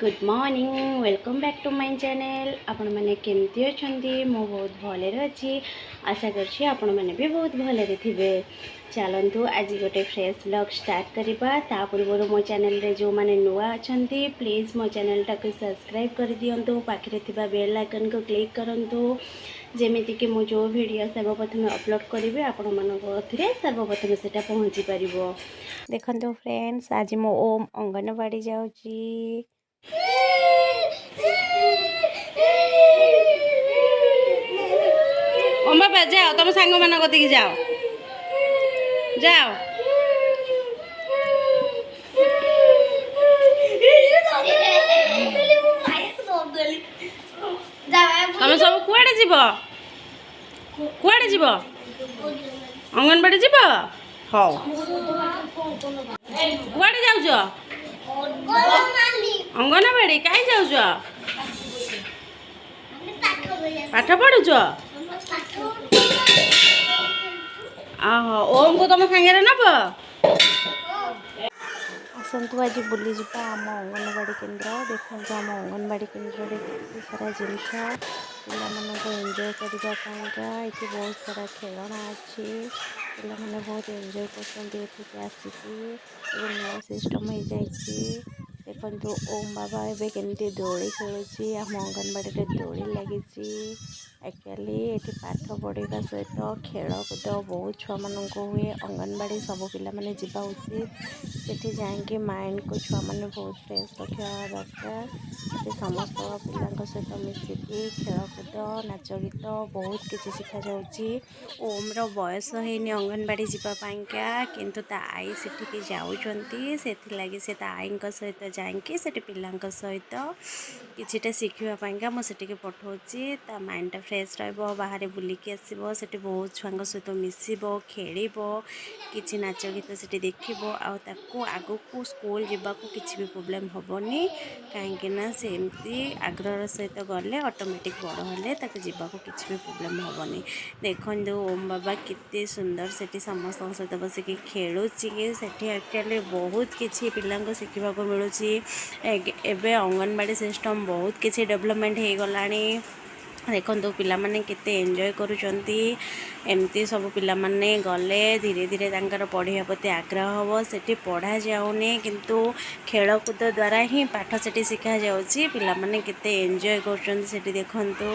Good morning welcome back to my channel. आपण मैंने केमती अच्छी मु बहुत भले अच्छी आशा करछि आपण मैंने भी बहुत भले थे। चलतु आज गोटे फ्रेश ब्लॉग स्टार्ट करवा ता पूर्व मो चैनल रे जो माने नुआ अच्छी प्लीज मो चैनल टाक सब्सक्राइब कर दिंतु पाखे थिबा बेल आइकन को क्लिक करंतु जेमिति कि मु जो वीडियो सर्वप्रथम अपलोड करी आपण मानक सर्वप्रथम से पहुँची पार। देखो फ्रेंड्स आज मो ओम अंगनवाड़ी जाऊँगी। ओम बाबा जाओ तुम सांग मान कतिक जाओ जाओ। तुम सब कुआड़े जीव कुआड़े जीव अंगनवाड़ी जीव हौ कुआड़े जाऊच अंगनवाड़ी कहीं जाऊच पाठ पढ़ुच ओम को तुम सांगे नब आसतु आज बुली जा आम अंगनवाड़ी केन्द्र। देखो आम अंगनवाड़ी केन्द्र में केते सारा जिनस पिला एंजॉय करने ये बहुत सारा खेलना अच्छी पिला माने बहुत एंजॉय करके आसिकी नुआ सिस्टम हो जाइए। देखो ओम बाबा एवं केमती दोली खेलुची आम अंगनवाड़ी दोली लगी एक्चुअली ये पाठ पढ़ा सहित खेलकूद बहुत छुआ मान हुए अंगनवाड़ी सब पिला माने जीवा उचित सेठी जाइए माइंड को छुआ मैंने बहुत फ्रेश रखा दरकार। ये समस्त पिला सहित मिसिकी खेलकूद नाच गीत बहुत किसी शिखा जाऊँगी। ओम रो बयस होनी अंगनवाड़ी जावाइका किंतु ता आई सेठिकी जाऊँगी से लगी आई सहित जाकि से पिला सहित किछिटा शिखापा मुझे पठाऊँगी ता माइंड फ्रेश रहा बुलिकी आसो से बहुत छुआ सहित मिसब खेल कि नाच गीत से देखो आगू को स्कूल जावाक किसी भी प्रोब्लेम हेनी कहीं से एमती आग्रह सहित गले ऑटोमेटिक बड़ हेले जावाक किसी भी प्रोब्लेम हेनी। देखो ओम बाबा कितने सुंदर से समस्त सहित बसिक खेलुची से एक्चुअली बहुत किसी पिला शिखा मिलूँ। एवं अंगनवाड़ी सिस्टम बहुत किसी डेवलपमेंट हो गला। देखो पिला माने केते एंजॉय करूचंती एमती सब पिला माने गले धीरे धीरे तांकर पढ़िया प्रति आग्रह हम सेठी पढ़ा जाऊनी किंतु खेलकूद द्वारा ही पाठ सेठी शिखा जाउची पिला माने केते एंजॉय करूचंती सेठी देखंतु।